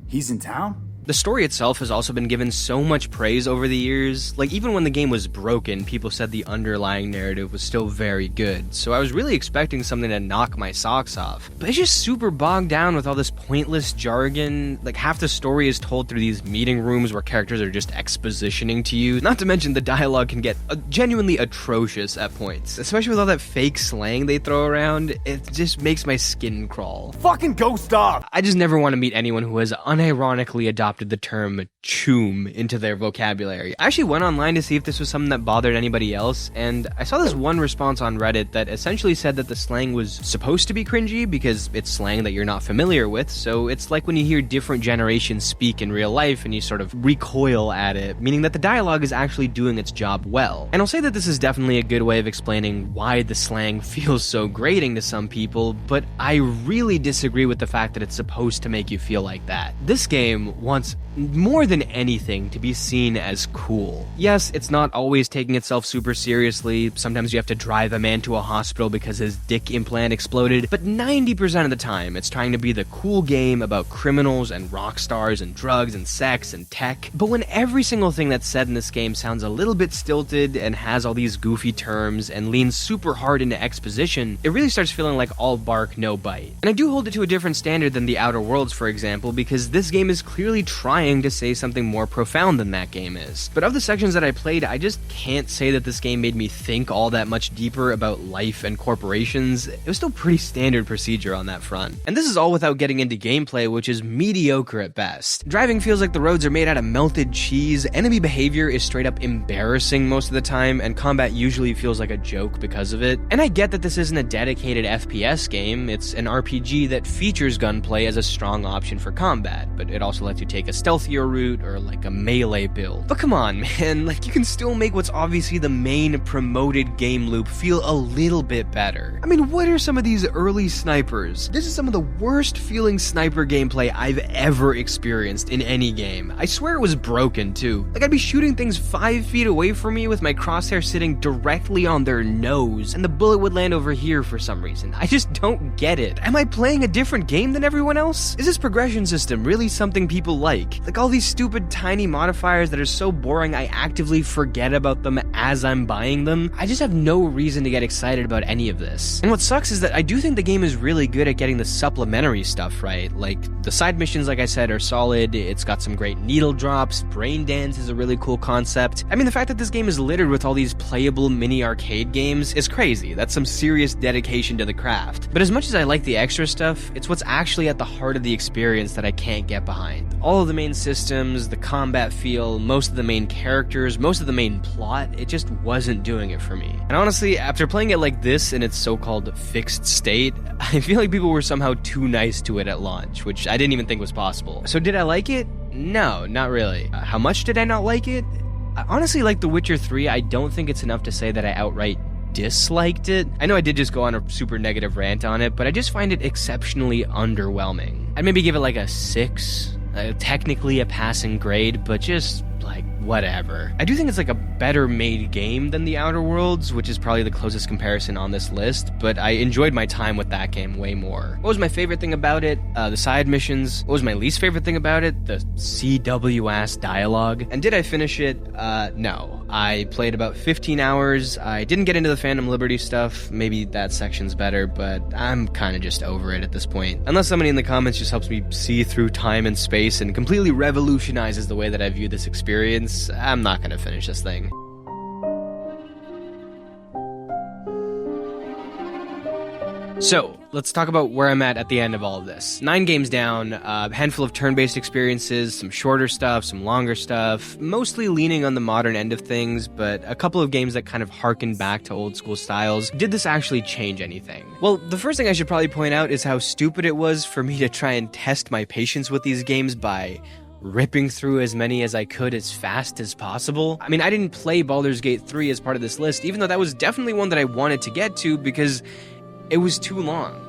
He's in town? The story itself has also been given so much praise over the years. Like, even when the game was broken, people said the underlying narrative was still very good, so I was really expecting something to knock my socks off. But it's just super bogged down with all this pointless jargon. Like, half the story is told through these meeting rooms where characters are just expositioning to you. Not to mention the dialogue can get genuinely atrocious at points, especially with all that fake slang they throw around. It just makes my skin crawl. Fucking go stop! I just never want to meet anyone who has unironically adopted the term choom into their vocabulary. I actually went online to see if this was something that bothered anybody else, and I saw this one response on Reddit that essentially said that the slang was supposed to be cringy because it's slang that you're not familiar with, so it's like when you hear different generations speak in real life and you sort of recoil at it, meaning that the dialogue is actually doing its job well. And I'll say that this is definitely a good way of explaining why the slang feels so grating to some people, but I really disagree with the fact that it's supposed to make you feel like that. This game wants more than anything to be seen as cool. Yes, it's not always taking itself super seriously. Sometimes you have to drive a man to a hospital because his dick implant exploded, but 90% of the time it's trying to be the cool game about criminals and rock stars and drugs and sex and tech. But when every single thing that's said in this game sounds a little bit stilted and has all these goofy terms and leans super hard into exposition, it really starts feeling like all bark, no bite. And I do hold it to a different standard than The Outer Worlds, for example, because this game is clearly trying to say something more profound than that game is. But of the sections that I played, I just can't say that this game made me think all that much deeper about life and corporations. It was still pretty standard procedure on that front. And this is all without getting into gameplay, which is mediocre at best. Driving feels like the roads are made out of melted cheese, enemy behavior is straight up embarrassing most of the time, and combat usually feels like a joke because of it. And I get that this isn't a dedicated FPS game, it's an RPG that features gunplay as a strong option for combat, but it also lets you take a stealthier route or like a melee build. But come on, man, like, you can still make what's obviously the main promoted game loop feel a little bit better. I mean, what are some of these early snipers? This is some of the worst feeling sniper gameplay I've ever experienced in any game. I swear it was broken too. Like, I'd be shooting things 5 feet away from me with my crosshair sitting directly on their nose, and the bullet would land over here for some reason. I just don't get it. Am I playing a different game than everyone else? Is this progression system really something people like? Like, all these stupid tiny modifiers that are so boring I actively forget about them as I'm buying them. I just have no reason to get excited about any of this. And what sucks is that I do think the game is really good at getting the supplementary stuff right. Like, the side missions, like I said, are solid. It's got some great needle drops. Brain dance is a really cool concept. I mean, the fact that this game is littered with all these playable mini arcade games is crazy. That's some serious dedication to the craft. But as much as I like the extra stuff, it's what's actually at the heart of the experience that I can't get behind. All of the main systems, the combat feel, most of the main characters, most of the main plot, it just wasn't doing it for me. And honestly, after playing it like this in its so-called fixed state, I feel like people were somehow too nice to it at launch, which I didn't even think was possible. So did I like it? No, not really. How much did I not like it? Honestly, like The Witcher 3, I don't think it's enough to say that I outright disliked it. I know I did just go on a super negative rant on it, but I just find it exceptionally underwhelming. I'd maybe give it like a 6. Technically a passing grade, but just like whatever. I do think it's like a better made game than The Outer Worlds, which is probably the closest comparison on this list, but I enjoyed my time with that game way more. What was my favorite thing about it? The side missions. What was my least favorite thing about it? The CW-ass dialogue. And did I finish it? No. I played about 15 hours. I didn't get into the Phantom Liberty stuff. Maybe that section's better, but I'm kind of just over it at this point. Unless somebody in the comments just helps me see through time and space and completely revolutionizes the way that I view this experience, I'm not gonna finish this thing. So, let's talk about where I'm at the end of all of this. 9 games down, a handful of turn-based experiences, some shorter stuff, some longer stuff, mostly leaning on the modern end of things, but a couple of games that kind of harken back to old school styles. Did this actually change anything? Well, the first thing I should probably point out is how stupid it was for me to try and test my patience with these games by ripping through as many as I could as fast as possible. I mean, I didn't play Baldur's Gate 3 as part of this list, even though that was definitely one that I wanted to get to because it was too long.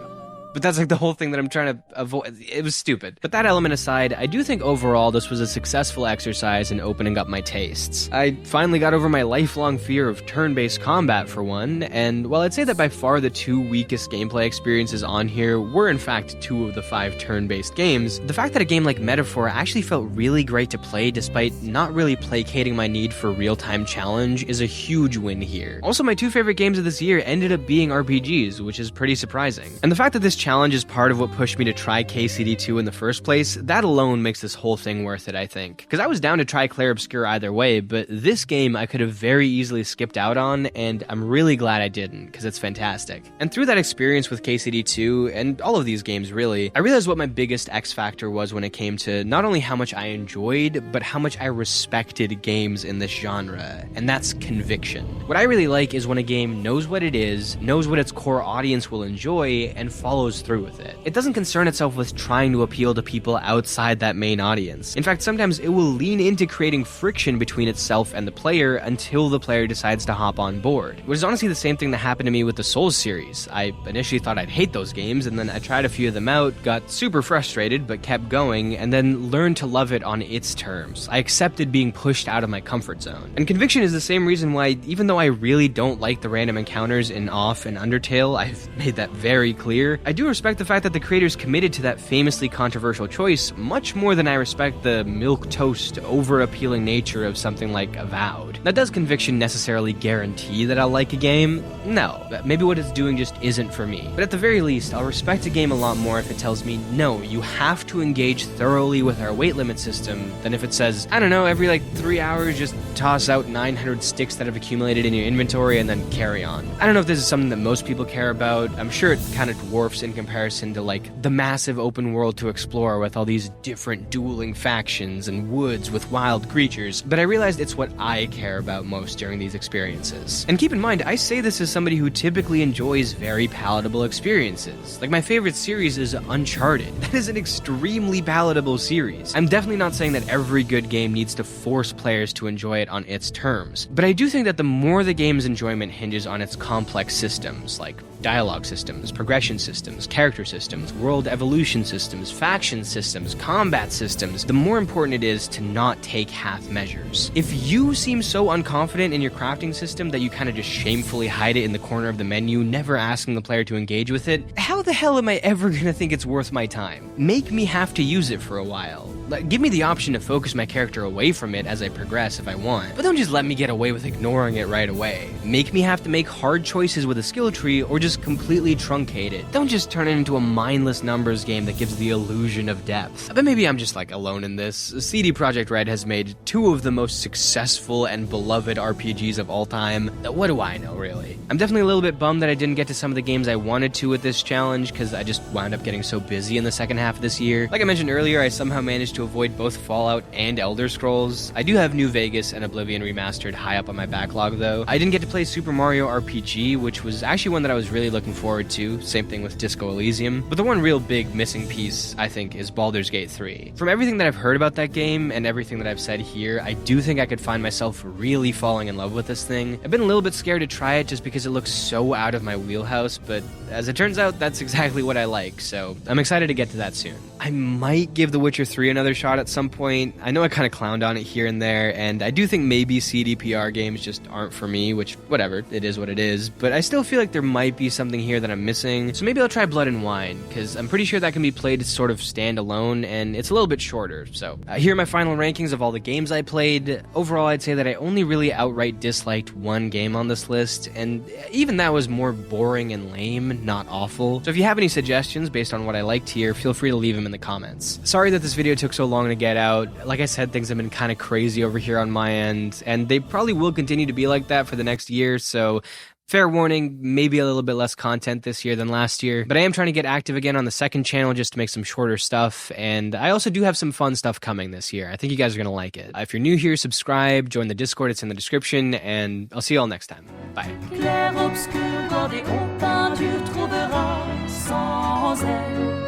But that's like the whole thing that I'm trying to avoid. It was stupid. But that element aside, I do think overall this was a successful exercise in opening up my tastes. I finally got over my lifelong fear of turn-based combat for one, and while I'd say that by far the 2 weakest gameplay experiences on here were in fact 2 of the 5 turn-based games, the fact that a game like Metaphor actually felt really great to play despite not really placating my need for real-time challenge is a huge win here. Also, my 2 favorite games of this year ended up being RPGs, which is pretty surprising. And the fact that this challenge is part of what pushed me to try KCD2 in the first place, that alone makes this whole thing worth it, I think. Because I was down to try Clair Obscur either way, but this game I could have very easily skipped out on, and I'm really glad I didn't, because it's fantastic. And through that experience with KCD2, and all of these games really, I realized what my biggest X factor was when it came to not only how much I enjoyed, but how much I respected games in this genre, and that's conviction. What I really like is when a game knows what it is, knows what its core audience will enjoy, and follows through with it. It doesn't concern itself with trying to appeal to people outside that main audience. In fact, sometimes it will lean into creating friction between itself and the player until the player decides to hop on board. Which is honestly the same thing that happened to me with the Souls series. I initially thought I'd hate those games, and then I tried a few of them out, got super frustrated, but kept going, and then learned to love it on its terms. I accepted being pushed out of my comfort zone. And conviction is the same reason why, even though I really don't like the random encounters in Off and Undertale, I've made that very clear, I do respect the fact that the creators committed to that famously controversial choice much more than I respect the milquetoast, over-appealing nature of something like Avowed. Now, does conviction necessarily guarantee that I'll like a game? No. Maybe what it's doing just isn't for me. But at the very least, I'll respect a game a lot more if it tells me, no, you have to engage thoroughly with our weight limit system, than if it says, I don't know, every like 3 hours just toss out 900 sticks that have accumulated in your inventory and then carry on. I don't know if this is something that most people care about. I'm sure it kind of dwarfs in comparison to like the massive open world to explore with all these different dueling factions and woods with wild creatures, but I realized it's what I care about most during these experiences. And keep in mind, I say this as somebody who typically enjoys very palatable experiences. Like, my favorite series is Uncharted. That is an extremely palatable series. I'm definitely not saying that every good game needs to force players to enjoy it on its terms, but I do think that the more the game's enjoyment hinges on its complex systems, like dialogue systems, progression systems, character systems, world evolution systems, faction systems, combat systems, the more important it is to not take half measures. If you seem so unconfident in your crafting system that you kind of just shamefully hide it in the corner of the menu, never asking the player to engage with it, how the hell am I ever gonna think it's worth my time? Make me have to use it for a while. Give me the option to focus my character away from it as I progress if I want, but don't just let me get away with ignoring it right away. Make me have to make hard choices with a skill tree, or just completely truncate it. Don't just turn it into a mindless numbers game that gives the illusion of depth. But maybe I'm just like alone in this. CD Projekt Red has made 2 of the most successful and beloved RPGs of all time. What do I know, really? I'm definitely a little bit bummed that I didn't get to some of the games I wanted to with this challenge, because I just wound up getting so busy in the second half of this year. Like I mentioned earlier, I somehow managed to avoid both Fallout and Elder Scrolls. I do have New Vegas and Oblivion Remastered high up on my backlog, though. I didn't get to play Super Mario RPG, which was actually one that I was really looking forward to. Same thing with Disco Disco Elysium, but the one real big missing piece, I think, is Baldur's Gate 3. From everything that I've heard about that game and everything that I've said here, I do think I could find myself really falling in love with this thing. I've been a little bit scared to try it just because it looks so out of my wheelhouse, but as it turns out, that's exactly what I like, so I'm excited to get to that soon. I might give The Witcher 3 another shot at some point. I know I kind of clowned on it here and there, and I do think maybe cdpr games just aren't for me, which, whatever, it is what it is, but I still feel like there might be something here that I'm missing, so maybe I'll try Blood and Wine, because I'm pretty sure that can be played sort of standalone, and it's a little bit shorter, so. Here are my final rankings of all the games I played. Overall, I'd say that I only really outright disliked one game on this list, and even that was more boring and lame, not awful. So if you have any suggestions based on what I liked here, feel free to leave them in the comments. Sorry that this video took so long to get out. Like I said, things have been kind of crazy over here on my end, and they probably will continue to be like that for the next year, so fair warning, maybe a little bit less content this year than last year, but I am trying to get active again on the second channel just to make some shorter stuff, and I also do have some fun stuff coming this year. I think you guys are going to like it. If you're new here, subscribe, join the Discord, it's in the description, and I'll see you all next time. Bye. Clair, obscur, bordé aux peintures, trouvera sans elle.